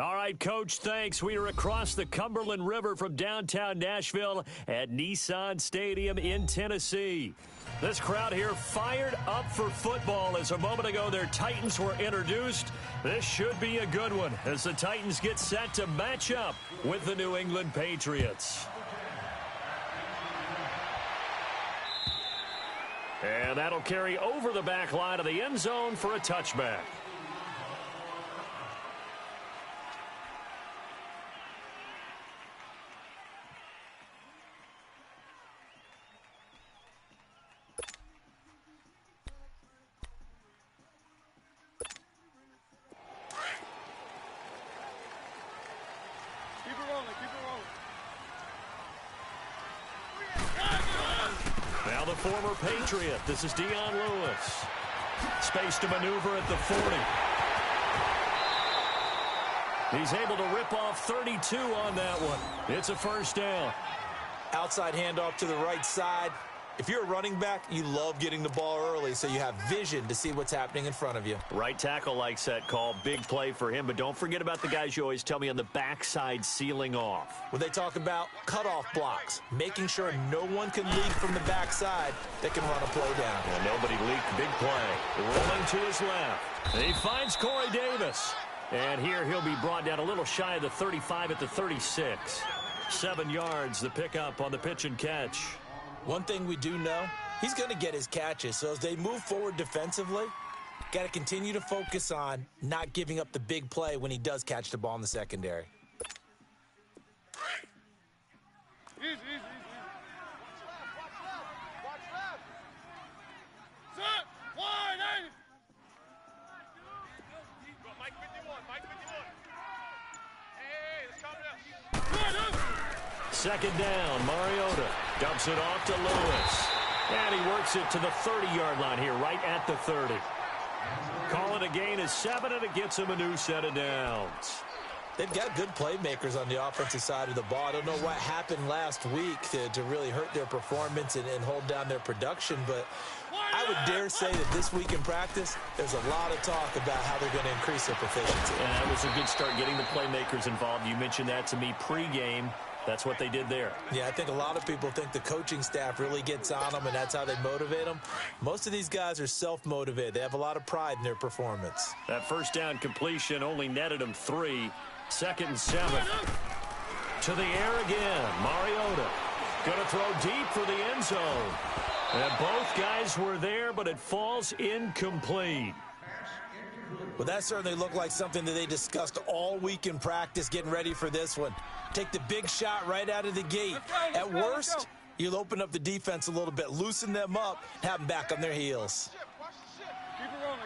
All right, Coach, thanks. We are across the Cumberland River from downtown Nashville at Nissan Stadium in Tennessee. This crowd here fired up for football as a moment ago their Titans were introduced. This should be a good one as the Titans get set to match up with the New England Patriots. And that'll carry over the back line of the end zone for a touchback. Now the former Patriot. This is Dion Lewis. Space to maneuver at the 40. He's able to rip off 32 on that one. It's a first down. Outside handoff to the right side. If you're a running back, you love getting the ball early so you have vision to see what's happening in front of you. Right tackle likes that call. Big play for him, but don't forget about the guys you always tell me on the backside sealing off. When they talk about cutoff blocks, making sure no one can leak from the backside that can run a play down. Well, nobody leaked. Big play. Rolling to his left. He finds Corey Davis. And here he'll be brought down a little shy of the 35 at the 36. 7 yards, the pickup on the pitch and catch. One thing we do know, he's going to get his catches. So as they move forward defensively, got to continue to focus on not giving up the big play when he does catch the ball in the secondary. Easy. Watch left. Set. Wide. Mike 51. Hey, let's calm down. Second down, Mariota dumps it off to Lewis. And he works it to the 30-yard line here, right at the 30. Call it a gain of 7, and it gets him a new set of downs. They've got good playmakers on the offensive side of the ball. I don't know what happened last week to really hurt their performance and hold down their production, but I would dare say that this week in practice, there's a lot of talk about how they're going to increase their proficiency. And that was a good start, getting the playmakers involved. You mentioned that to me pregame. That's what they did there. Yeah, I think a lot of people think the coaching staff really gets on them, and that's how they motivate them. Most of these guys are self-motivated. They have a lot of pride in their performance. That first down completion only netted them 3. 2nd and 7. To the air again. Mariota going to throw deep for the end zone. And both guys were there, but it falls incomplete. Well, that certainly looked like something that they discussed all week in practice getting ready for this one. Take the big shot right out of the gate. At worst, you'll open up the defense a little bit, loosen them up, have them back on their heels. Keep it rolling.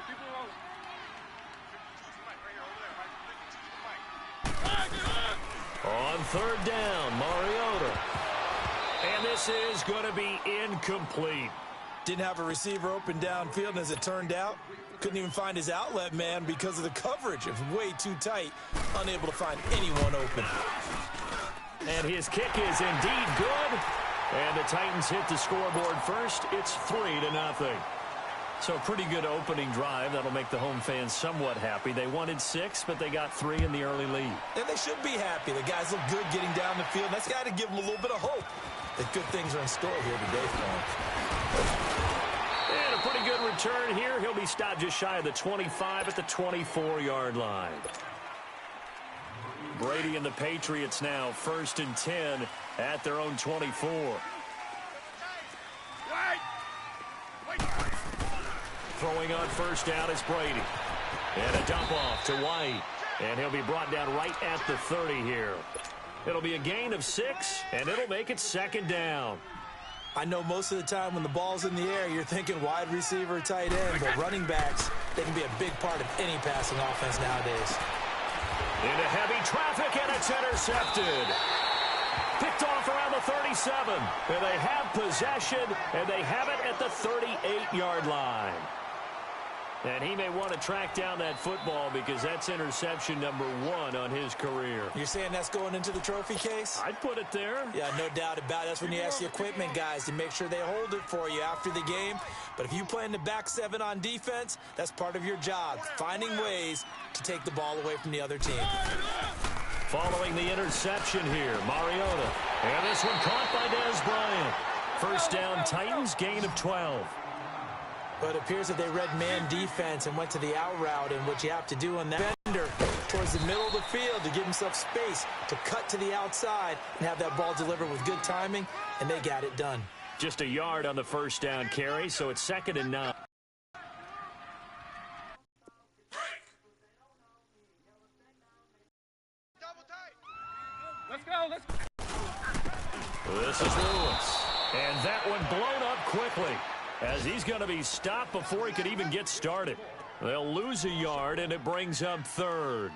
On 3rd down, Mariota. And this is going to be incomplete. Didn't have a receiver open downfield, and as it turned out, couldn't even find his outlet man because of the coverage. It was way too tight, unable to find anyone open. And his kick is indeed good. And the Titans hit the scoreboard first. It's 3-0. So a pretty good opening drive. That'll make the home fans somewhat happy. They wanted 6, but they got 3 in the early lead. And they should be happy. The guys look good getting down the field. That's got to give them a little bit of hope that good things are in store here today for them. And a pretty good return here. He'll be stopped just shy of the 25 at the 24-yard line. Brady and the Patriots now 1st and 10 at their own 24. Throwing on first down is Brady. And a dump off to White. And he'll be brought down right at the 30 here. It'll be a gain of 6, and it'll make it 2nd down. I know most of the time when the ball's in the air, you're thinking wide receiver, tight end, but running backs, they can be a big part of any passing offense nowadays. Into heavy traffic, and it's intercepted. Picked off around the 37. And they have possession, and they have it at the 38-yard line. And he may want to track down that football because that's interception number 1 on his career. You're saying that's going into the trophy case? I'd put it there. Yeah, no doubt about it. That's when you ask the equipment guys to make sure they hold it for you after the game. But if you play in the back 7 on defense, that's part of your job, finding ways to take the ball away from the other team. Following the interception here, Mariota. And this one caught by Dez Bryant. First down, Titans, gain of 12. But it appears that they read man defense and went to the out route, and what you have to do on that defender towards the middle of the field to give himself space to cut to the outside and have that ball delivered with good timing, and they got it done. Just a yard on the first down carry, so it's 2nd and 9. Let's go, let's go. This is Lewis. And that one blown up quickly, as he's going to be stopped before he could even get started. They'll lose a yard, and it brings up 3rd.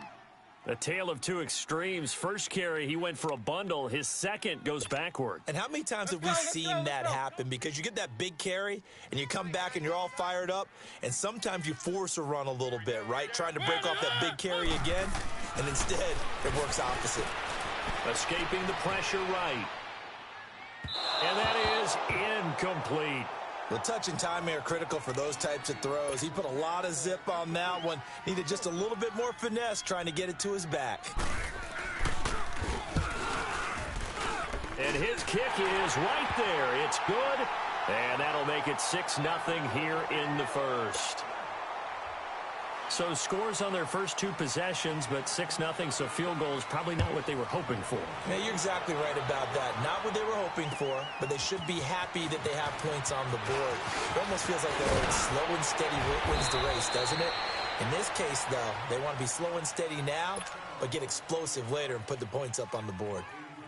A tale of two extremes. First carry, he went for a bundle. His second goes backward. And how many times have we seen that happen? Because you get that big carry, and you come back, and you're all fired up, and sometimes you force a run a little bit, right? Trying to break off that big carry again, and instead it works opposite. Escaping the pressure right. And that is incomplete. The touch and timing are critical for those types of throws. He put a lot of zip on that one. Needed just a little bit more finesse trying to get it to his back. And his kick is right there. It's good. And that'll make it 6-0 here in the first. So scores on their first 2 possessions, but 6-0, so field goal is probably not what they were hoping for. Yeah, you're exactly right about that. Not what they were hoping for, but they should be happy that they have points on the board. It almost feels like they're slow and steady wins the race, doesn't it? In this case, though, they want to be slow and steady now, but get explosive later and put the points up on the board.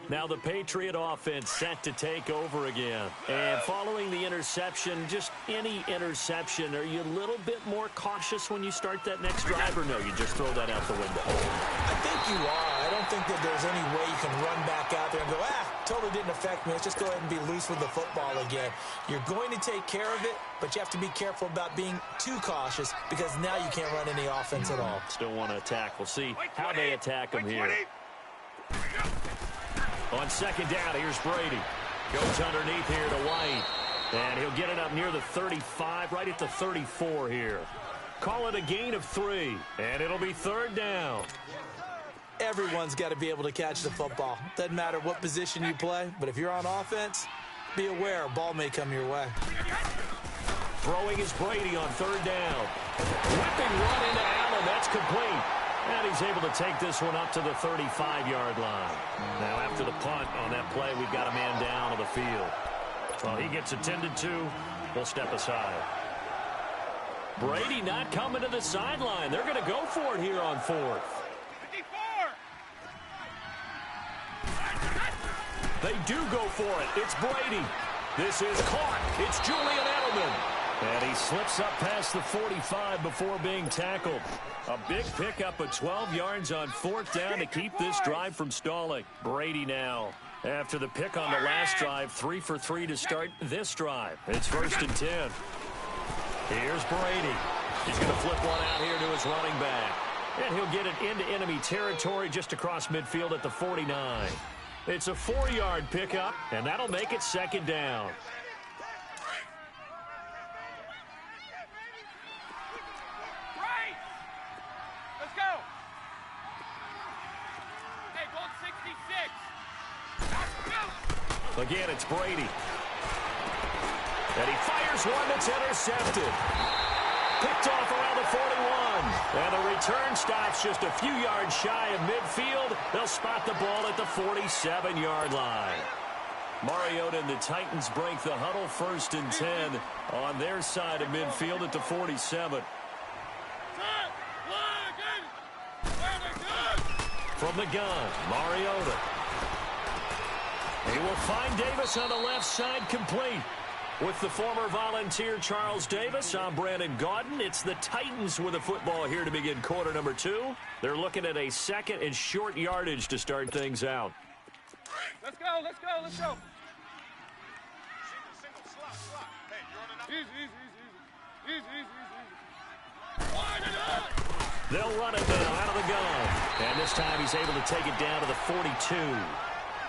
Now the Patriot offense set to take over again. And following the interception, just any interception, are you a little bit more cautious when you start that next drive, or no, you just throw that out the window? I think you are. I don't think that there's any way you can run back out there and go, totally didn't affect me. Let's just go ahead and be loose with the football again. You're going to take care of it, but you have to be careful about being too cautious because now you can't run any offense at all. Still want to attack. We'll see how they attack them here. On second down, here's Brady. Goes underneath here to White. And he'll get it up near the 35, right at the 34 here. Call it a gain of 3, and it'll be 3rd down. Everyone's got to be able to catch the football. Doesn't matter what position you play, but if you're on offense, be aware a ball may come your way. Throwing is Brady on 3rd down. Whipping run into Allen. That's complete. And he's able to take this one up to the 35-yard line. Now, after the punt on that play, we've got a man down on the field. Well, he gets attended to. We'll step aside. Brady not coming to the sideline. They're going to go for it here on 4th. 54. They do go for it. It's Brady. This is caught. It's Julian Edelman. And he slips up past the 45 before being tackled. A big pickup of 12 yards on 4th down to keep this drive from stalling. Brady now After the pick on the last drive, 3 for 3 to start this drive. It's 1st and 10. Here's Brady. He's going to flip one out here to his running back. And he'll get it into enemy territory just across midfield at the 49. It's a 4-yard pickup, and that'll make it 2nd down. Right. Let's go. Hey, goal 66. Again, it's Brady. And he fires one that's intercepted. Picked off around the 41. And the return stops just a few yards shy of midfield. They'll spot the ball at the 47-yard line. Mariota and the Titans break the huddle, 1st and 10 on their side of midfield at the 47. From the gun, Mariota. He will find Davis on the left side, complete. With the former Volunteer Charles Davis, I'm Brandon Gaudin. It's the Titans with the football here to begin quarter number 2. They're looking at a 2nd and short yardage to start things out. Let's go, let's go, let's go. Single, slot. Hey, you're on an easy. Wide it up. They'll run it now out of the gun. And this time he's able to take it down to the 42.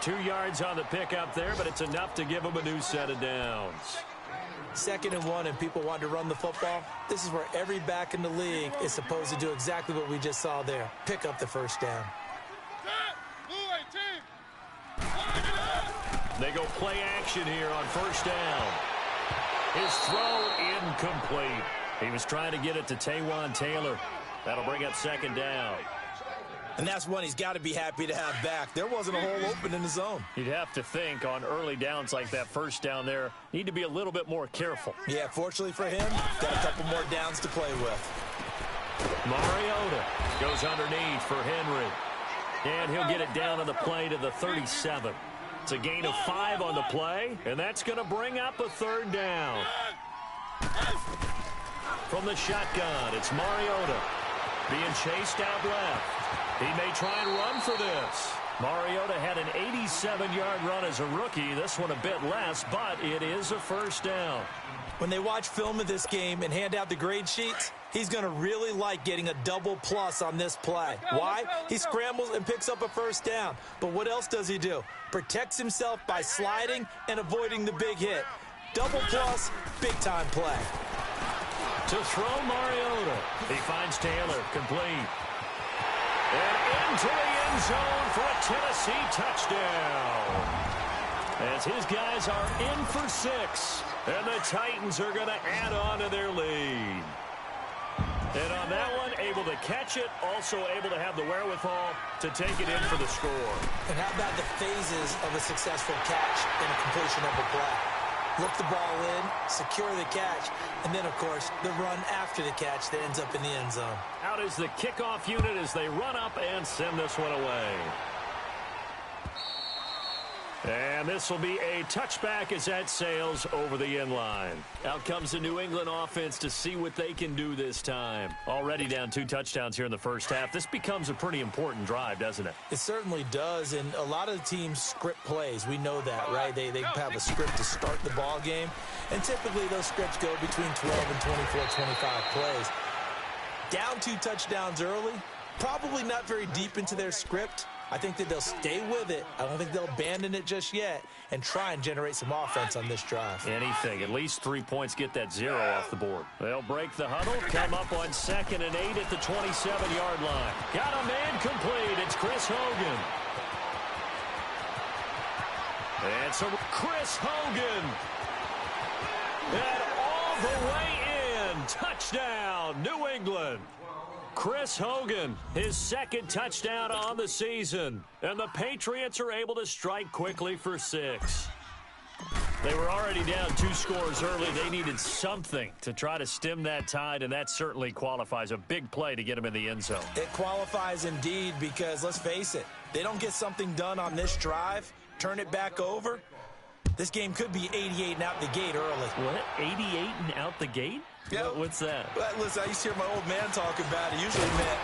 2 yards on the pickup there, but it's enough to give him a new set of downs. 2nd and 1, and people want to run the football. This is where every back in the league is supposed to do exactly what we just saw there. Pick up the 1st down. They go play action here on 1st down. His throw incomplete. He was trying to get it to Taywan Taylor. That'll bring up 2nd down. And that's one he's got to be happy to have back. There wasn't a hole open in the zone. You'd have to think on early downs like that 1st down there, need to be a little bit more careful. Yeah, fortunately for him, got a couple more downs to play with. Mariota goes underneath for Henry. And he'll get it down on the play to the 37. It's a gain of 5 on the play, and that's going to bring up a 3rd down. From the shotgun, it's Mariota being chased out left. He may try and run for this. Mariota had an 87-yard run as a rookie. This one a bit less, but it is a 1st down. When they watch film of this game and hand out the grade sheets, he's going to really like getting a double plus on this play. Why? He scrambles and picks up a 1st down. But what else does he do? Protects himself by sliding and avoiding the big hit. Double plus, big-time play. To throw Mariota. He finds Taylor, complete. And into the end zone for a Tennessee touchdown. As his guys are in for 6. And the Titans are going to add on to their lead. And on that one, able to catch it, also able to have the wherewithal to take it in for the score. And how about the phases of a successful catch and a completion of a play? Look the ball in, secure the catch, and then, of course, the run after the catch that ends up in the end zone. Out is the kickoff unit as they run up and send this one away. And this will be a touchback as that sails over the end line. Out comes the New England offense to see what they can do this time. Already down 2 touchdowns here in the 1st half. This becomes a pretty important drive, doesn't it? It certainly does, and a lot of the teams script plays. We know that, right? They have a script to start the ball game, and typically those scripts go between 12 and 24, 25 plays. Down 2 touchdowns early, probably not very deep into their script. I think that they'll stay with it. I don't think they'll abandon it just yet and try and generate some offense on this drive. Anything. At least 3 points, get that 0 off the board. They'll break the huddle, come up on 2nd and 8 at the 27-yard line. Got a man complete. It's Chris Hogan. And so Chris Hogan. And all the way in. Touchdown, New England. Chris Hogan, his 2nd touchdown on the season. And the Patriots are able to strike quickly for 6. They were already down 2 scores early. They needed something to try to stem that tide, and that certainly qualifies. A big play to get them in the end zone. It qualifies indeed because, let's face it, they don't get something done on this drive, turn it back over, This game could be 88 and out the gate early. What? 88 and out the gate? Yeah. What's that? Well, listen, I used to hear my old man talk about it. Usually meant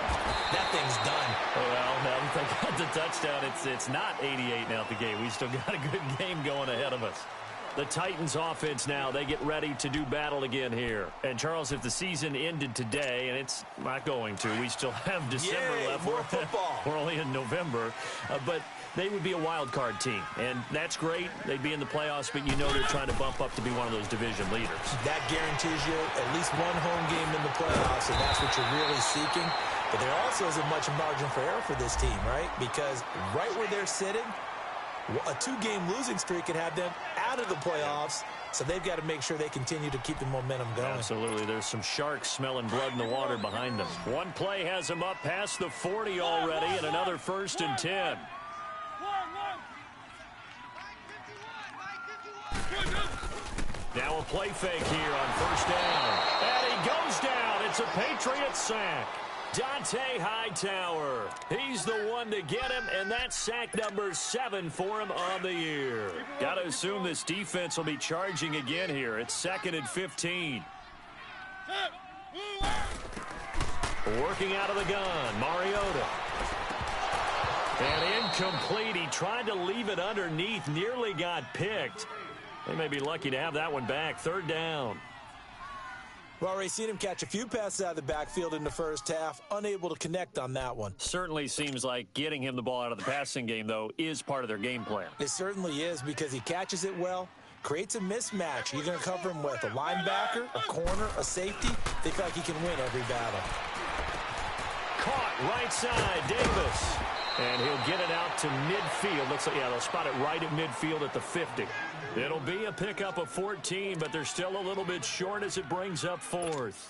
that thing's done. Well, now that they got the touchdown, it's not 88 and out the gate. We still got a good game going ahead of us. The Titans offense now, they get ready to do battle again here. And, Charles, if the season ended today, and it's not going to, we still have December left. More football. We're only in November. But they would be a wild card team. And that's great. They'd be in the playoffs, but you know they're trying to bump up to be one of those division leaders. That guarantees you at least one home game in the playoffs, and that's what you're really seeking. But there also isn't much margin for error for this team, right? Because right where they're sitting, a 2-game losing streak could have them out of the playoffs, so they've got to make sure they continue to keep the momentum going. Absolutely. There's some sharks smelling blood in the water behind them. One play has them up past the 40 already, and another 1st and 10. Now a play fake here on 1st down. And he goes down. It's a Patriots sack. Dante Hightower. He's the one to get him, and that's sack number 7 for him on the year. Got to assume this defense will be charging again here. It's 2nd and 15. Working out of the gun, Mariota. And incomplete. He tried to leave it underneath, nearly got picked. They may be lucky to have that one back. 3rd down. We've already seen him catch a few passes out of the backfield in the first half, unable to connect on that one. Certainly seems like getting him the ball out of the passing game, though, is part of their game plan. It certainly is, because he catches it well, creates a mismatch. You're going to cover him with a linebacker, a corner, a safety. They feel like he can win every battle. Caught right side, Davis. And he'll get it out to midfield. Looks like, yeah, they'll spot it right at midfield at the 50. It'll be a pickup of 14, but they're still a little bit short as it brings up 4th.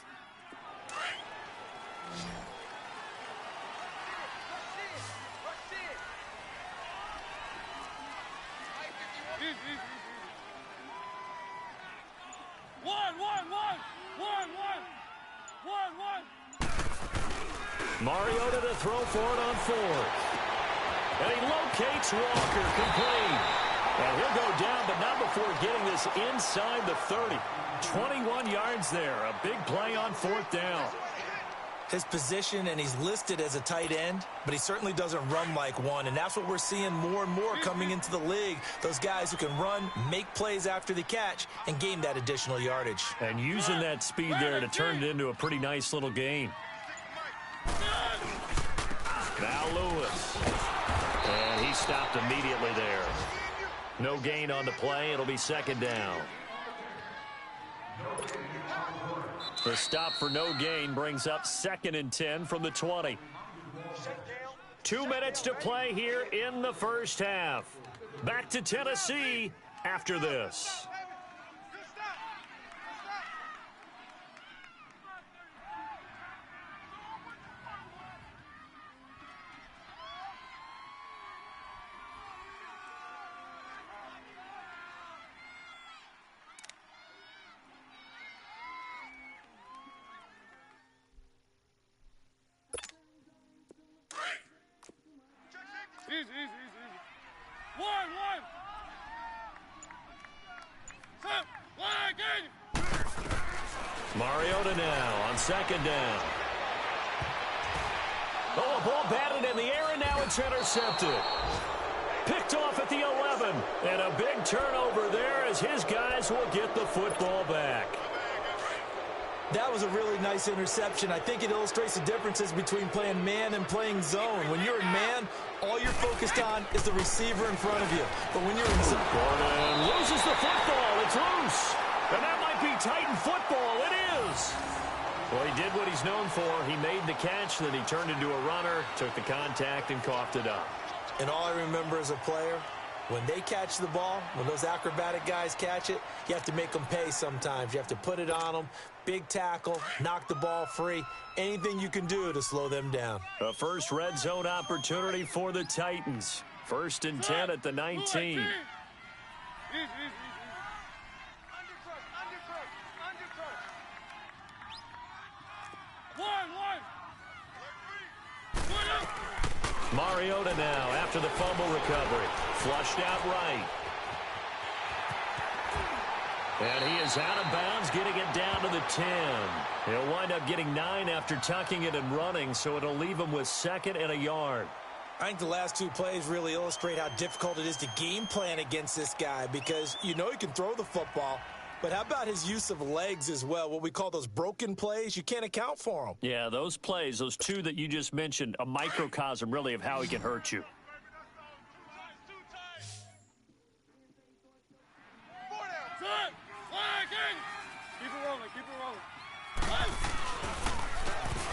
Mariota to throw for it on 4th. And he locates Walker, complete. And he'll go down, but not before getting this inside the 30. 21 yards there. A big play on 4th down. His position, and he's listed as a tight end, but he certainly doesn't run like one, and that's what we're seeing more and more coming into the league. Those guys who can run, make plays after the catch, and gain that additional yardage. And using that speed there to turn it into a pretty nice little gain. Now Lewis. And he stopped immediately there. No gain on the play. It'll be 2nd down. The stop for no gain brings up 2nd and 10 from the 20. 2 minutes to play here in the first half. Back to Tennessee after this. Easy. 1. Set. Line again. Mariota now on 2nd down. Oh, a ball batted in the air, and now it's intercepted. Picked off at the 11. And a big turnover there as his guys will get the football back. That was a really nice interception. I think it illustrates the differences between playing man and playing zone. When you're in man, all you're focused on is the receiver in front of you. But when you're in zone... Gordon loses the football. It's loose. And that might be Titan football. It is. Well, he did what he's known for. He made the catch, then he turned into a runner, took the contact, and coughed it up. And all I remember as a player, when they catch the ball, when those acrobatic guys catch it, you have to make them pay sometimes. You have to put it on them, big tackle, knock the ball free, anything you can do to slow them down. A first red zone opportunity for the Titans. 1st and 10 at the 19. Mariota now after the fumble recovery. Flushed out right. And he is out of bounds, getting it down to the 10. He'll wind up getting 9 after tucking it and running, so it'll leave him with 2nd and a yard. I think the last 2 plays really illustrate how difficult it is to game plan against this guy because you know he can throw the football, but how about his use of legs as well, what we call those broken plays? You can't account for them. Yeah, those plays, those 2 that you just mentioned, a microcosm really of how he can hurt you.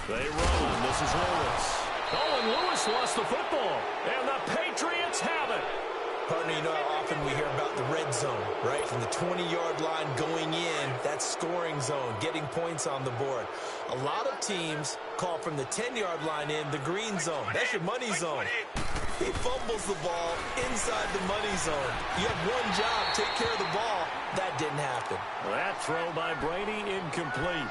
They run. This is Lewis. Oh, and Lewis lost the football. And the Patriots have it. Partner, you know how often we hear about the red zone, right? From the 20-yard line going in, that's scoring zone, getting points on the board. A lot of teams call from the 10-yard line in the green zone. That's your money zone. He fumbles the ball inside the money zone. You have one job, take care of the ball. That didn't happen. That throw by Brady, incomplete.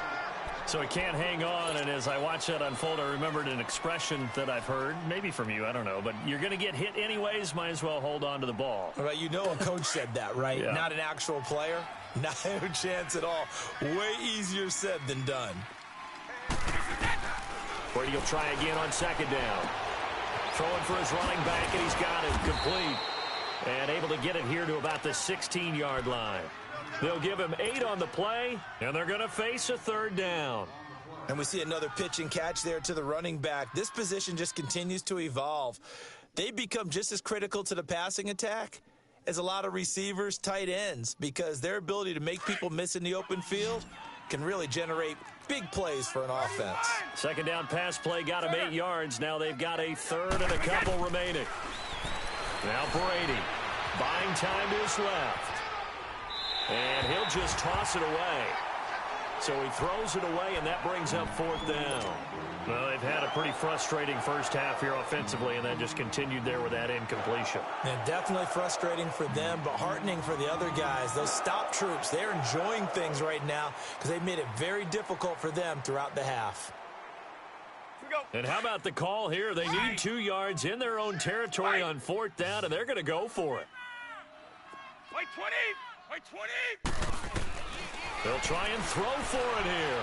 So he can't hang on, and as I watch that unfold, I remembered an expression that I've heard, maybe from you, I don't know, but you're going to get hit anyways, might as well hold on to the ball. Right, you know a coach said that, right? Yeah. Not an actual player. Not a chance at all. Way easier said than done. Brady will try again on 2nd down. Throwing for his running back, and he's got it complete. And able to get it here to about the 16-yard line. They'll give him 8 on the play, and they're going to face a 3rd down. And we see another pitch and catch there to the running back. This position just continues to evolve. They become just as critical to the passing attack as a lot of receivers, tight ends, because their ability to make people miss in the open field can really generate big plays for an offense. 2nd down pass play got him 8 yards. Now they've got a 3rd and a couple remaining. Now Brady buying time to his left. And he'll just toss it away. So he throws it away, and that brings up 4th down. Well, they've had a pretty frustrating first half here offensively, and then just continued there with that incompletion. And definitely frustrating for them, but heartening for the other guys. Those stop troops, they're enjoying things right now because they've made it very difficult for them throughout the half. And how about the call here? They need 2 yards in their own territory on 4th down, and they're going to go for it. By 20! By 20! They'll try and throw for it here.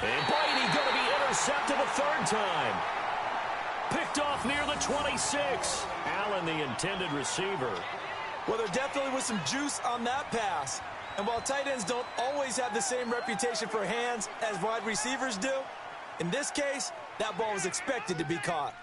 And Brady going to be intercepted a 3rd time. Picked off near the 26. Allen, the intended receiver. Well, there definitely was some juice on that pass. And while tight ends don't always have the same reputation for hands as wide receivers do, in this case, that ball was expected to be caught.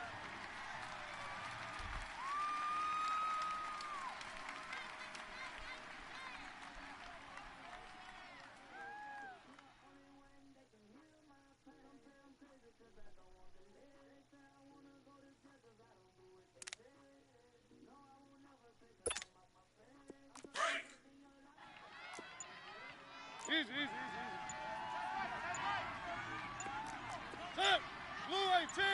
Easy. Set. Blue 18.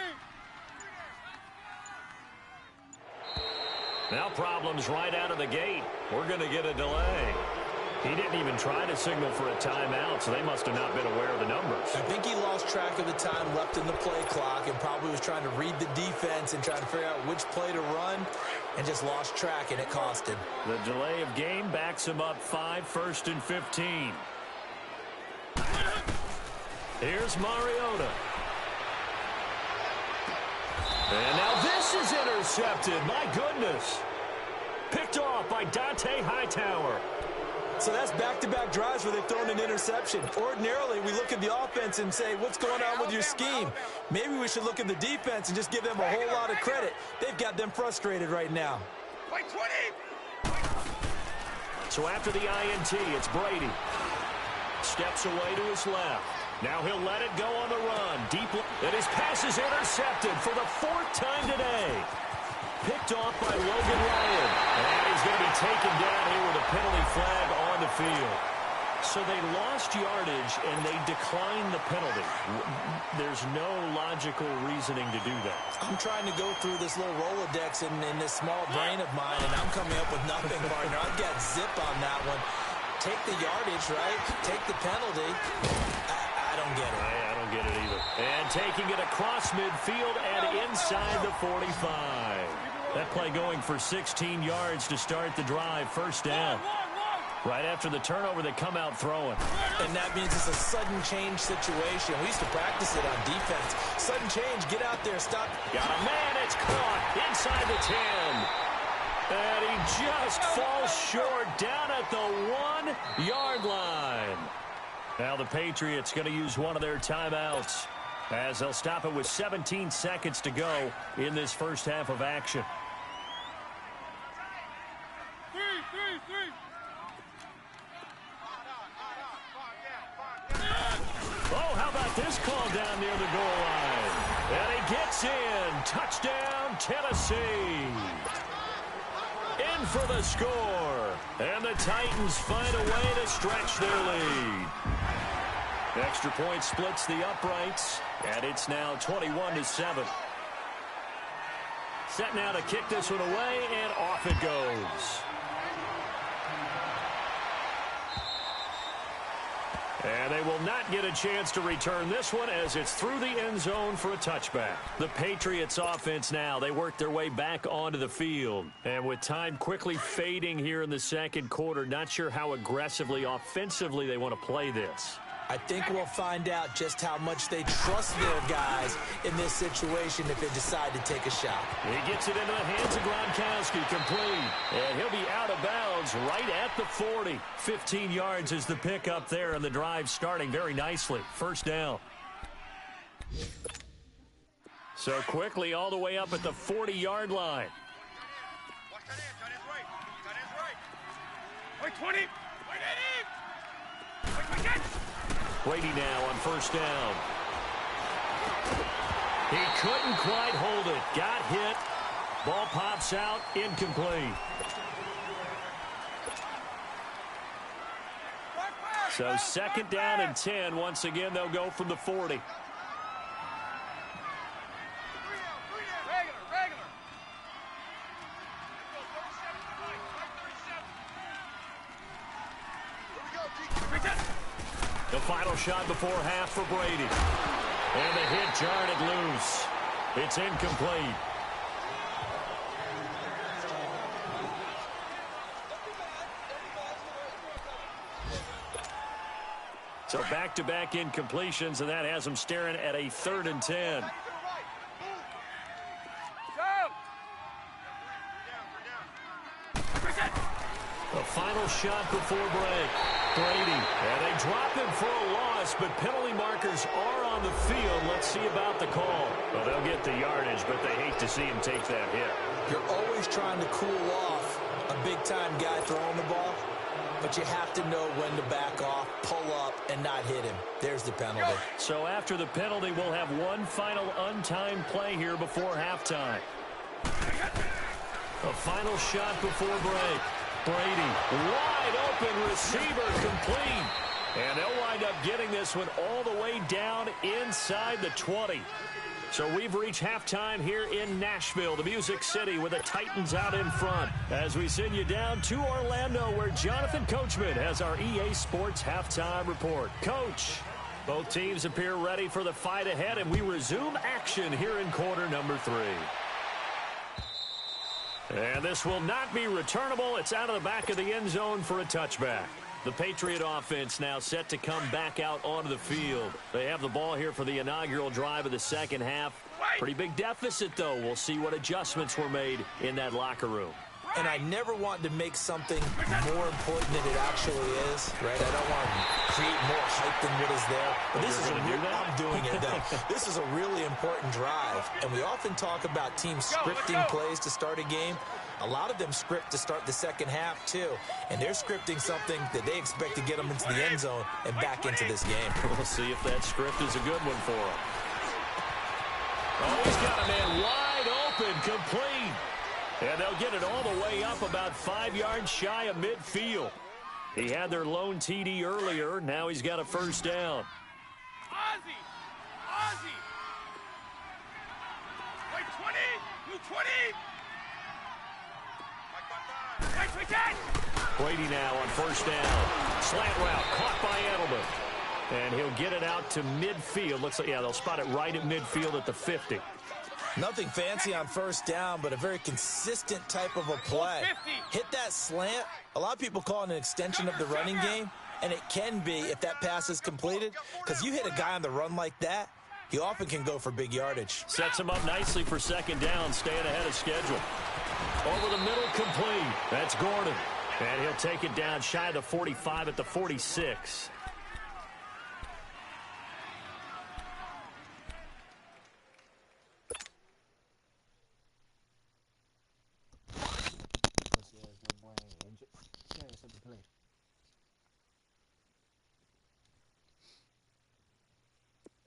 Now problems right out of the gate. We're going to get a delay. He didn't even try to signal for a timeout, so they must have not been aware of the numbers. I think he lost track of the time left in the play clock and probably was trying to read the defense and trying to figure out which play to run and just lost track, and it cost him. The delay of game backs him up 5, 1st and 15. Here's Mariota. And now this is intercepted. My goodness. Picked off by Dante Hightower. So that's back-to-back drives where they've thrown an interception. Ordinarily, we look at the offense and say, what's going on with your scheme? Maybe we should look at the defense and just give them a whole lot of credit. They've got them frustrated right now. By 20. So after the INT, it's Brady. Steps away to his left. Now he'll let it go on the run. Deep, and his pass is intercepted for the 4th time today. Picked off by Logan Ryan. And he's going to be taken down here with a penalty flag on the field. So they lost yardage, and they declined the penalty. There's no logical reasoning to do that. I'm trying to go through this little Rolodex in this small brain of mine, and I'm coming up with nothing, partner. I've got zip on that one. Take the yardage, right? Take the penalty. I don't get it. I don't get it either. And taking it across midfield and inside the 45. That play going for 16 yards to start the drive. First down. Right after the turnover, they come out throwing. And that means it's a sudden change situation. We used to practice it on defense. Sudden change, get out there, stop. Got a man, it's caught inside the 10. And he just falls short down at the 1-yard line. Now the Patriots going to use one of their timeouts as they'll stop it with 17 seconds to go in this first half of action. Oh, how about this call down near the goal line? And he gets in. Touchdown, Tennessee. In for the score. And the Titans find a way to stretch their lead. Extra point splits the uprights, and it's now 21-7. Set now to kick this one away, and off it goes. And they will not get a chance to return this one as it's through the end zone for a touchback. The Patriots offense now, they work their way back onto the field. And with time quickly fading here in the second quarter, not sure how aggressively, offensively they want to play this. I think we'll find out just how much they trust their guys in this situation if they decide to take a shot. He gets it into the hands of Gronkowski, complete. And he'll be out of bounds right at the 40. 15 yards is the pickup there, and the drive starting very nicely. First down. So quickly all the way up at the 40-yard line. Watch that in. Tight end's right. Tight end's right. Wait, 20. Wait, 80. Wait, Brady now on first down. He couldn't quite hold it. Got hit. Ball pops out. Incomplete. So second down and 10. Once again, they'll go from the 40. The final shot before half for Brady. And the hit jarred it loose. It's incomplete. So back-to-back incompletions, and that has them staring at a 3rd and 10. The final shot before break. Brady, and they drop him for a loss, but penalty markers are on the field. Let's see about the call. Well, they'll get the yardage, but they hate to see him take that hit. You're always trying to cool off a big-time guy throwing the ball, but you have to know when to back off, pull up, and not hit him. There's the penalty. So after the penalty, we'll have one final untimed play here before halftime. The final shot before break. Brady, wide open receiver, complete. And they'll wind up getting this one all the way down inside the 20. So we've reached halftime here in Nashville, the Music City, with the Titans out in front. As we send you down to Orlando, where Jonathan Coachman has our EA Sports halftime report. Coach, both teams appear ready for the fight ahead, and we resume action here in quarter number 3. And this will not be returnable. It's out of the back of the end zone for a touchback. The Patriot offense now set to come back out onto the field. They have the ball here for the inaugural drive of the second half. Pretty big deficit, though. We'll see what adjustments were made in that locker room. And I never want to make something more important than it actually is, right? I don't want to create more hype than what is there. But this is I'm doing it, though. This is a really important drive. And we often talk about teams scripting plays to start a game. A lot of them script to start the second half, too. And they're scripting something that they expect to get them into the end zone and back into this game. We'll see if that script is a good one for them. Oh, he's got a man wide open, complete. And they'll get it all the way up about 5 yards shy of midfield. He had their lone TD earlier. Now he's got a first down. Ozzie! Ozzie! Wait, 20! You 20! Wait, 10! Brady now on first down. Slant route caught by Edelman. And he'll get it out to midfield. Looks like, yeah, they'll spot it right at midfield at the 50. Nothing fancy on first down, but a very consistent type of a play. Hit that slant. A lot of people call it an extension of the running game, and it can be if that pass is completed, because you hit a guy on the run like that, he often can go for big yardage. Sets him up nicely for second down, staying ahead of schedule. Over the middle, complete. That's Gordon. And he'll take it down shy of the 45 at the 46.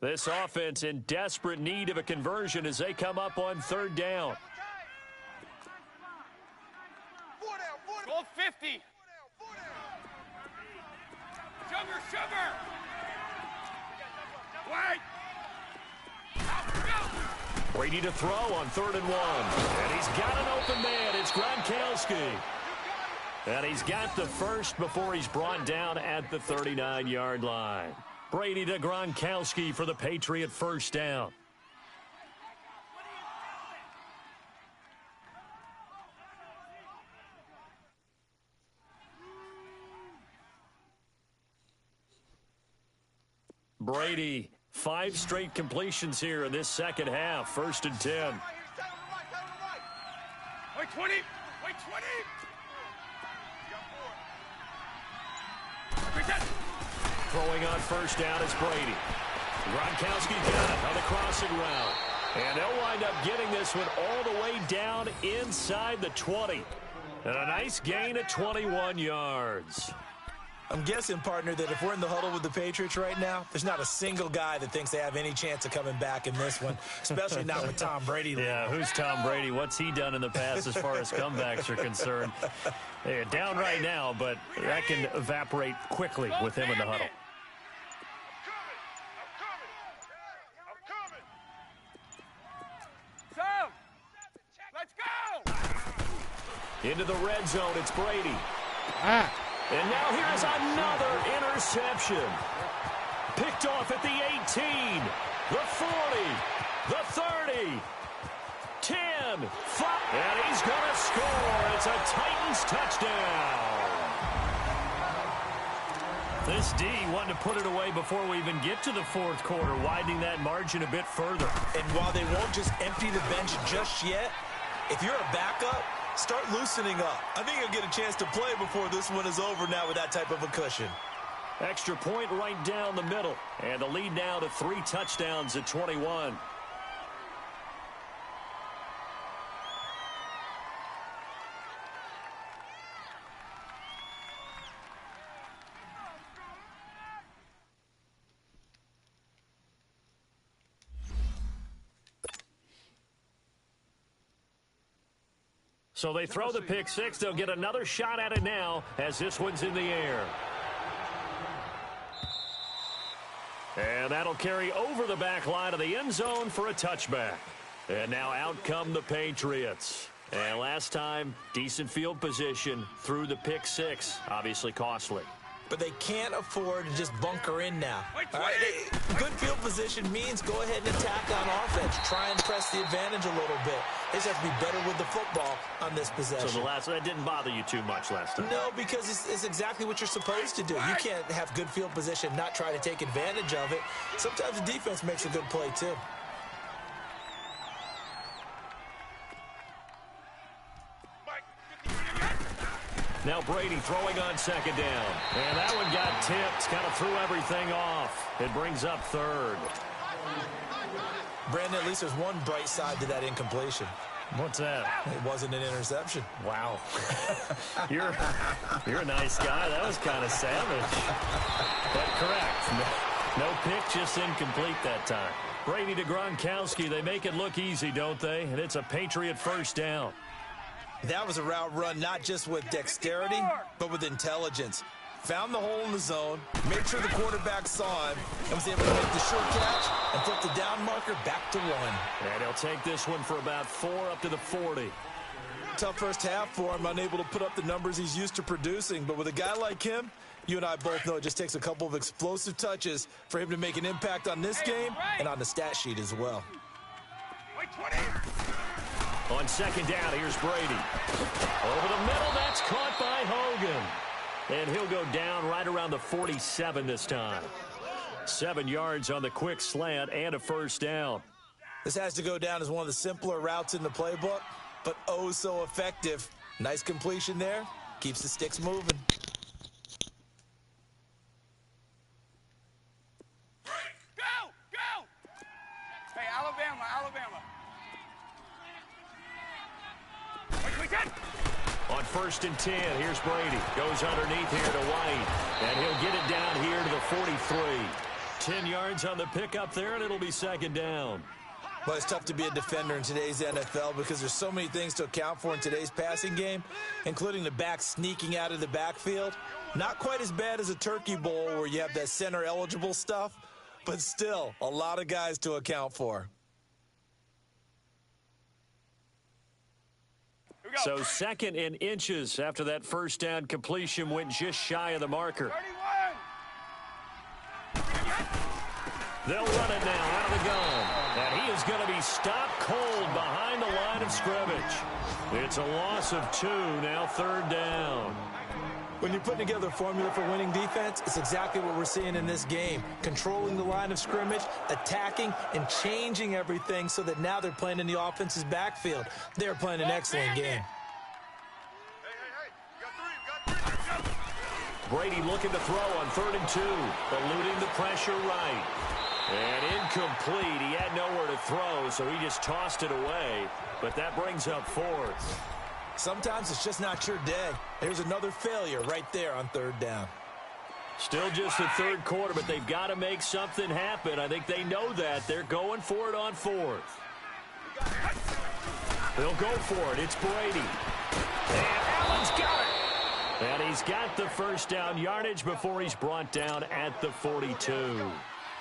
This offense in desperate need of a conversion as they come up on third down. Go 50. Sugar. Wait. Brady to throw on 3rd and 1. And he's got an open man. It's Gronkowski. And he's got the first before he's brought down at the 39-yard line. Brady to Gronkowski for the Patriot first down. Brady, 5 straight completions here in this second half. 1st and 10. Wait 20. Throwing on first down is Brady. Gronkowski got it on the crossing route. And they'll wind up getting this one all the way down inside the 20. And a nice gain of 21 yards. I'm guessing, partner, that if we're in the huddle with the Patriots right now, there's not a single guy that thinks they have any chance of coming back in this one, especially not with Tom Brady. Yeah, who's Tom Brady? What's he done in the past as far as comebacks are concerned? They're down right now, but that can evaporate quickly with him in the huddle. Let's go! Into the red zone, it's Brady. And now here's another interception. Picked off at the 18, the 40, the 30, 10, 5, and he's going to score. It's a Titans touchdown. This D wanted to put it away before we even get to the 4th quarter, widening that margin a bit further. And while they won't just empty the bench just yet, if you're a backup, start loosening up. I think you'll get a chance to play before this one is over now with that type of a cushion. Extra point right down the middle. And the lead now to 3 touchdowns at 21. So they throw the pick 6. They'll get another shot at it now as this one's in the air. And that'll carry over the back line of the end zone for a touchback. And now out come the Patriots. And last time, decent field position through the pick 6. Obviously costly. But they can't afford to just bunker in now. All right, good field position means go ahead and attack on offense. Try and press the advantage a little bit. They just have to be better with the football on this possession. So that didn't bother you too much last time? No, because it's exactly what you're supposed to do. You can't have good field position, not try to take advantage of it. Sometimes the defense makes a good play, too. Now Brady throwing on second down. And that one got tipped. Kind of threw everything off. It brings up 3rd. Brandon, at least there's one bright side to that incompletion. What's that? It wasn't an interception. Wow. You're a nice guy. That was kind of savage. But correct. No pick, just incomplete that time. Brady to Gronkowski. They make it look easy, don't they? And it's a Patriot first down. That was a route run not just with dexterity, but with intelligence. Found the hole in the zone, made sure the quarterback saw him, and was able to make the short catch and flip the down marker back to 1. And he'll take this one for about 4 up to the 40. Tough first half for him, unable to put up the numbers he's used to producing. But with a guy like him, you and I both know it just takes a couple of explosive touches for him to make an impact on this game and on the stat sheet as well. On second down, here's Brady. Over the middle, that's caught by Hogan. And he'll go down right around the 47 this time. 7 yards on the quick slant and a first down. This has to go down as one of the simpler routes in the playbook, but oh so effective. Nice completion there. Keeps the sticks moving. Go! Hey, Alabama. On 1st and 10, here's Brady. Goes underneath here to White. And he'll get it down here to the 43. 10 yards on the pickup there, and it'll be second down. Well, it's tough to be a defender in today's NFL because there's so many things to account for in today's passing game, including the back sneaking out of the backfield. Not quite as bad as a turkey bowl where you have that center-eligible stuff, but still a lot of guys to account for. So 2nd and inches after that first down completion went just shy of the marker. 31. They'll run it now out of the gun. And he is going to be stopped cold behind the line of scrimmage. It's a loss of 2, now 3rd down. When you're putting together a formula for winning defense, it's exactly what we're seeing in this game. Controlling the line of scrimmage, attacking, and changing everything so that now they're playing in the offense's backfield. They're playing an excellent game. Hey, you got 3. Brady looking to throw on 3rd and 2. Eluding the pressure right. And incomplete. He had nowhere to throw, so he just tossed it away. But that brings up 4th. Sometimes it's just not your day. There's another failure right there on 3rd down. Still just the 3rd quarter, but they've got to make something happen. I think they know that. They're going for it on 4th. They'll go for it. It's Brady. And Allen's got it. And he's got the first down yardage before he's brought down at the 42.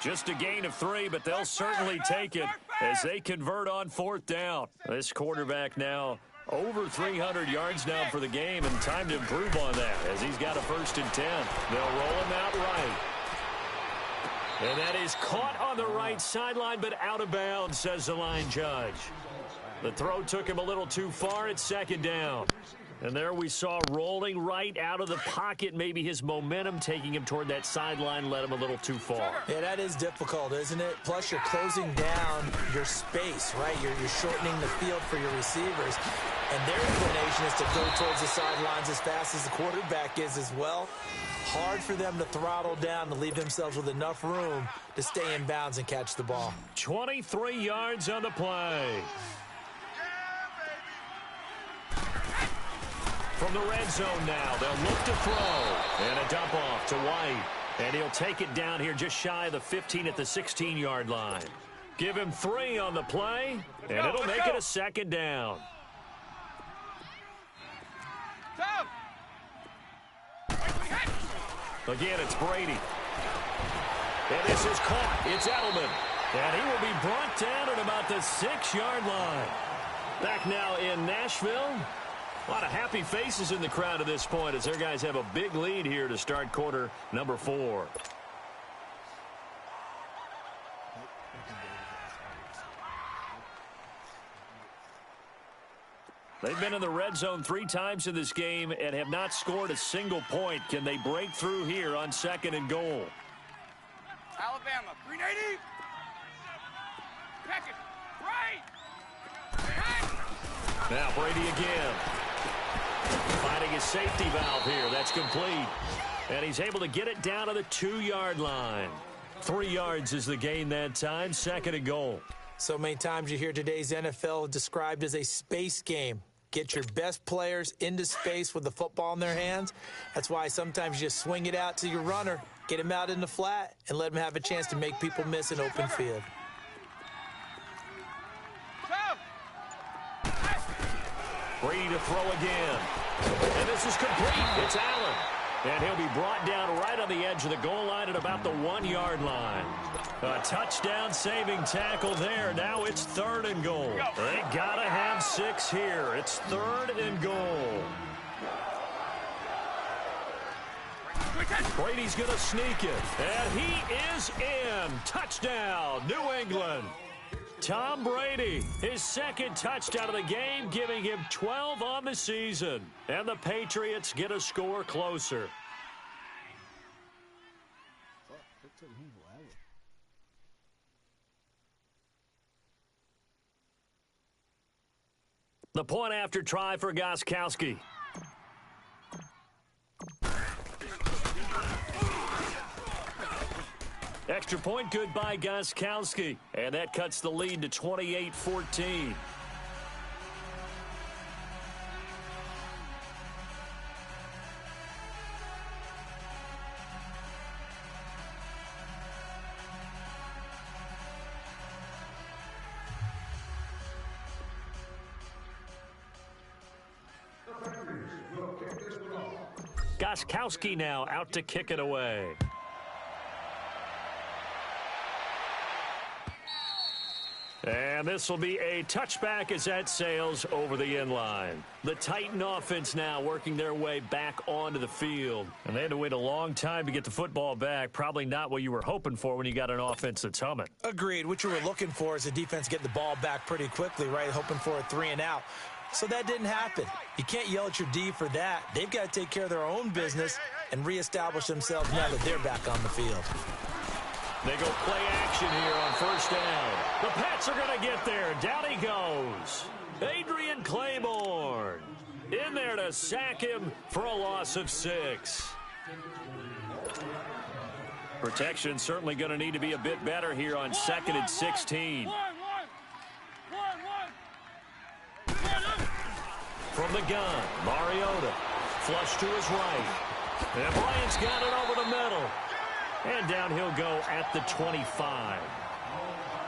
Just a gain of 3, but they'll certainly take it as they convert on 4th down. This quarterback now over 300 yards now for the game, and time to improve on that as he's got a 1st and 10. They'll roll him out right. And that is caught on the right sideline, but out of bounds, says the line judge. The throw took him a little too far. It's 2nd down. And there we saw rolling right out of the pocket. Maybe his momentum taking him toward that sideline led him a little too far. Yeah, that is difficult, isn't it? Plus, you're closing down your space, right? You're shortening the field for your receivers. And their inclination is to go towards the sidelines as fast as the quarterback is as well. Hard for them to throttle down to leave themselves with enough room to stay in bounds and catch the ball. 23 yards on the play. From the red zone now, they'll look to throw. And a dump off to White. And he'll take it down here just shy of the 15 at the 16-yard line. Give him 3 on the play, and it'll make it a 2nd down. Again, it's Brady. And this is caught. It's Edelman. And he will be brought down at about the 6-yard line. Back now in Nashville. A lot of happy faces in the crowd at this point as their guys have a big lead here to start quarter number 4. They've been in the red zone 3 times in this game and have not scored a single point. Can they break through here on 2nd and goal? Alabama, 380. Pack it. Right. Now Brady again. Finding his safety valve here. That's complete. And he's able to get it down to the 2-yard line. 3 yards is the gain that time. 2nd and goal. So many times you hear today's NFL described as a space game. Get your best players into space with the football in their hands. That's why sometimes you just swing it out to your runner, get him out in the flat, and let him have a chance to make people miss an open field. Brady to throw again. And this is complete. It's Allen. And he'll be brought down right on the edge of the goal line at about the 1-yard line. A touchdown-saving tackle there. Now it's 3rd and goal. They got to have 6 here. It's 3rd and goal. Brady's going to sneak it. And he is in. Touchdown, New England. Tom Brady, his second touchdown of the game, giving him 12 on the season. And the Patriots get a score closer. The point after try for Gostkowski. Extra point good by Gostkowski. And that cuts the lead to 28-14. Gostkowski now out to kick it away. And this will be a touchback as that sails over the end line. The Titan offense now working their way back onto the field. And they had to wait a long time to get the football back. Probably not what you were hoping for when you got an offense that's humming. Agreed. What you were looking for is the defense getting the ball back pretty quickly, right? Hoping for a 3-and-out. So that didn't happen. You can't yell at your D for that. They've got to take care of their own business and reestablish themselves now that they're back on the field. They go play action here on first down. The Pats are going to get there. Down he goes. Adrian Claiborne in there to sack him for a loss of 6. Protection certainly going to need to be a bit better here on 2nd and 16. From the gun, Mariota. Flush to his right. And Bryant's got it over the middle. And down he'll go at the 25.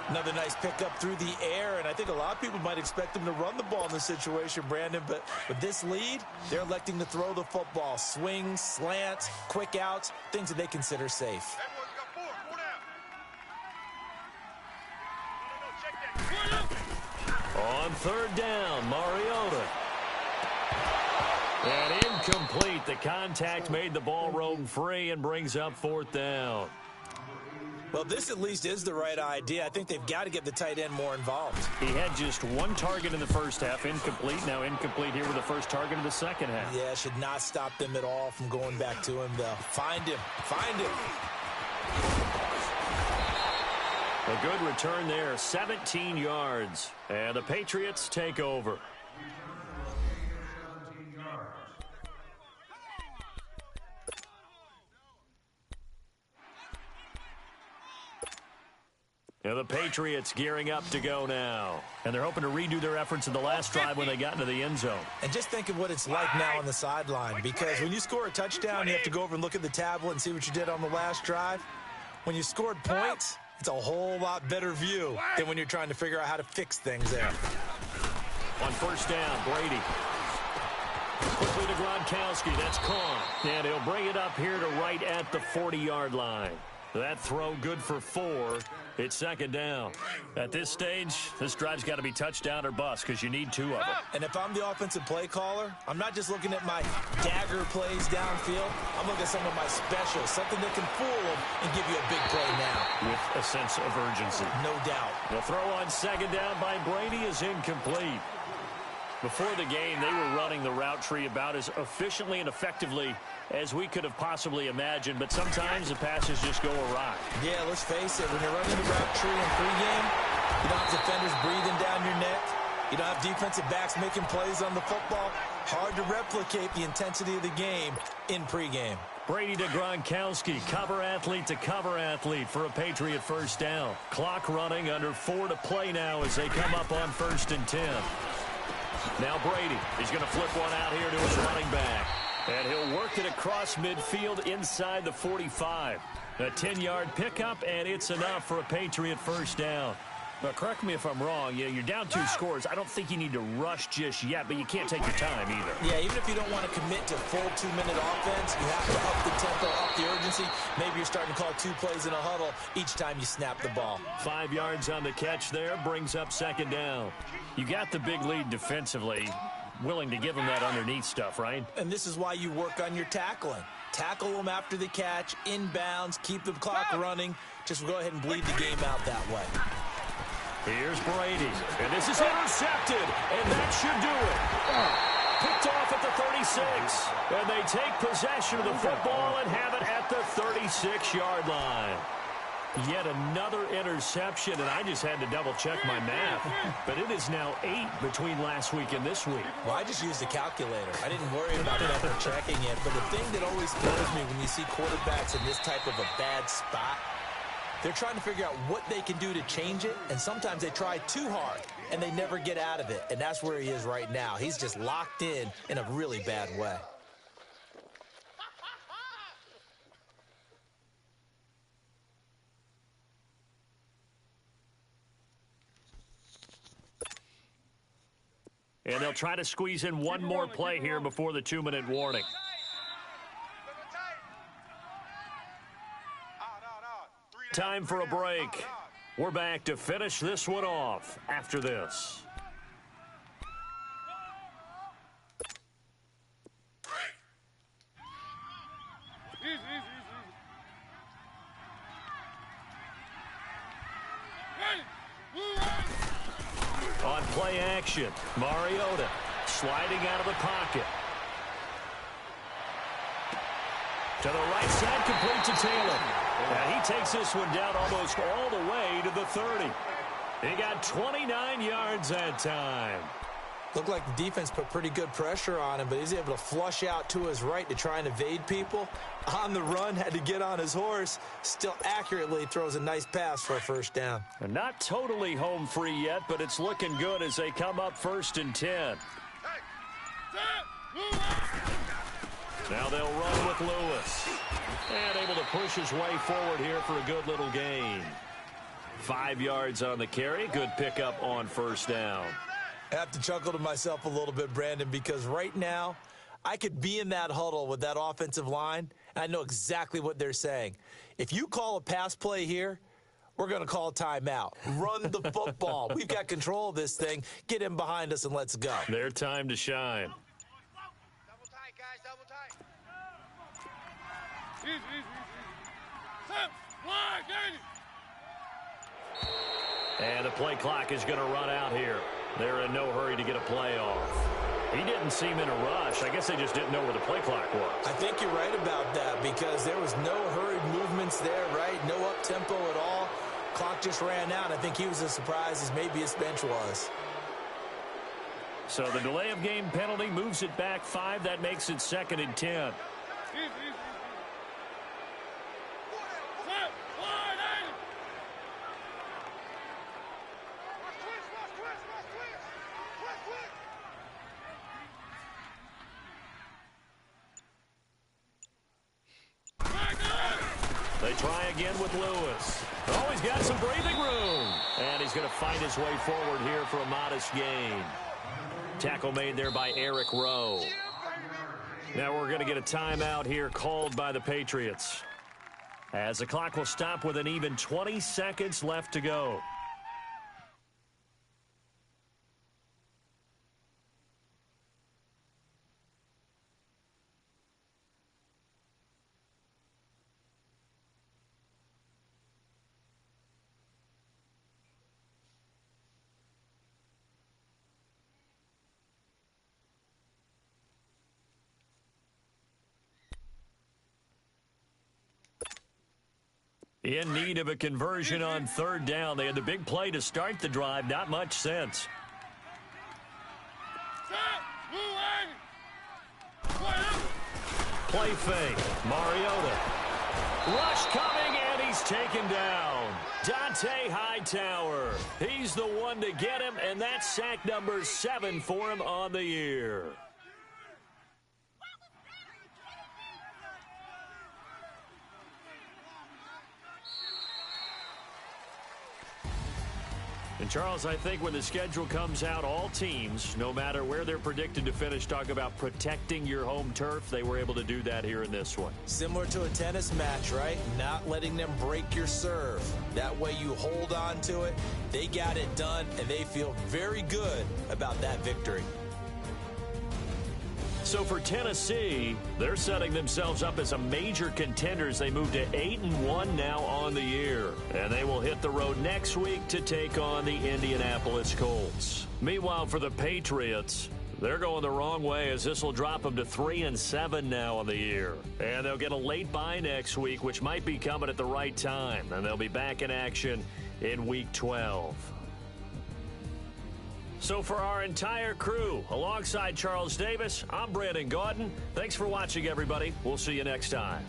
Another nice pickup through the air, and I think a lot of people might expect them to run the ball in this situation, Brandon, but with this lead, they're electing to throw the football. Swings, slants, quick outs, things that they consider safe. On 3rd down, Mariota. And incomplete. The contact made the ball roam free and brings up 4th down. Well, this at least is the right idea. I think they've got to get the tight end more involved. He had just 1 target in the first half, incomplete. Now incomplete here with the first target in the second half. Yeah, should not stop them at all from going back to him, though. Find him. Find him. A good return there, 17 yards. And the Patriots take over. And the Patriots gearing up to go now. And they're hoping to redo their efforts in the last drive when they got into the end zone. And just think of what it's like now on the sideline, because when you score a touchdown, you have to go over and look at the tablet and see what you did on the last drive. When you scored points, it's a whole lot better view than when you're trying to figure out how to fix things there. On first down, Brady. Quickly to Gronkowski. That's caught. And he'll bring it up here to right at the 40-yard line. That throw good for 4. It's 2nd down. At this stage, this drive's got to be touchdown or bust because you need 2 of them. And if I'm the offensive play caller, I'm not just looking at my dagger plays downfield. I'm looking at some of my specials, something that can fool them and give you a big play now. With a sense of urgency. No doubt. The throw on 2nd down by Brady is incomplete. Before the game, they were running the route tree about as efficiently and effectively as we could have possibly imagined, but sometimes the passes just go awry. Yeah, let's face it, when you're running the route tree in pregame, you don't have defenders breathing down your neck. You don't have defensive backs making plays on the football. Hard to replicate the intensity of the game in pregame. Brady to Gronkowski, cover athlete to cover athlete for a Patriot first down. Clock running, under 4 to play now as they come up on 1st and 10. Now Brady, he's going to flip one out here to his running back. And he'll work it across midfield inside the 45. A 10-yard pickup, and it's enough for a Patriot first down. Now, correct me if I'm wrong. You're down 2 scores. I don't think you need to rush just yet, but you can't take your time either. Yeah, even if you don't want to commit to full 2-minute offense, you have to up the tempo, up the urgency. Maybe you're starting to call 2 plays in a huddle each time you snap the ball. 5 yards on the catch there, brings up 2nd down. You got the big lead defensively. Willing to give them that underneath stuff, right? And this is why you work on your tackling. Tackle them after the catch, inbounds, keep the clock running. Just go ahead and bleed the game out that way. Here's Brady, and this is intercepted, and that should do it. Picked off at the 36, and they take possession of the football and have it at the 36-yard line. Yet another interception, and I just had to double-check my math. But it is now 8 between last week and this week. Well, I just used a calculator. I didn't worry about double-checking it. But the thing that always throws me when you see quarterbacks in this type of a bad spot, they're trying to figure out what they can do to change it, and sometimes they try too hard, and they never get out of it. And that's where he is right now. He's just locked in a really bad way. And they'll try to squeeze in one more play here before the 2-minute warning. Time for a break. We're back to finish this one off after this. On play action, Mariota sliding out of the pocket. To the right side, complete to Taylor. And he takes this one down almost all the way to the 30. He got 29 yards that time. Looked like the defense put pretty good pressure on him, but he's able to flush out to his right to try and evade people. On the run, had to get on his horse. Still accurately throws a nice pass for a first down. And not totally home free yet, but it's looking good as they come up 1st and 10. Now they'll run with Lewis. And able to push his way forward here for a good little gain. 5 yards on the carry. Good pickup on first down. I have to chuckle to myself a little bit, Brandon, because right now I could be in that huddle with that offensive line, and I know exactly what they're saying. If you call a pass play here, we're going to call a timeout. Run the football. We've got control of this thing. Get in behind us and let's go. Their time to shine. Double tight, guys, double tight. And the play clock is going to run out here. They're in no hurry to get a play off. He didn't seem in a rush. I guess they just didn't know where the play clock was. I think you're right about that because there was no hurried movements there, right? No up-tempo at all. Clock just ran out. I think he was as surprised as maybe his bench was. So the delay of game penalty moves it back 5. That makes it 2nd and 10. They try again with Lewis. Oh, he's got some breathing room. And he's going to fight his way forward here for a modest gain. Tackle made there by Eric Rowe. Now we're going to get a timeout here called by the Patriots, as the clock will stop with an even 20 seconds left to go. In need of a conversion on 3rd down. They had the big play to start the drive. Not much sense. Play fake. Mariota. Rush coming, and he's taken down. Dante Hightower. He's the one to get him, and that's sack number 7 for him on the year. And, Charles, I think when the schedule comes out, all teams, no matter where they're predicted to finish, talk about protecting your home turf. They were able to do that here in this one. Similar to a tennis match, right? Not letting them break your serve. That way you hold on to it. They got it done, and they feel very good about that victory. So for Tennessee, they're setting themselves up as a major contender as they move to 8-1 now on the year. And they will hit the road next week to take on the Indianapolis Colts. Meanwhile, for the Patriots, they're going the wrong way as this will drop them to 3-7 now on the year. And they'll get a late bye next week, which might be coming at the right time. And they'll be back in action in Week 12. So for our entire crew, alongside Charles Davis, I'm Brandon Gaudin. Thanks for watching, everybody. We'll see you next time.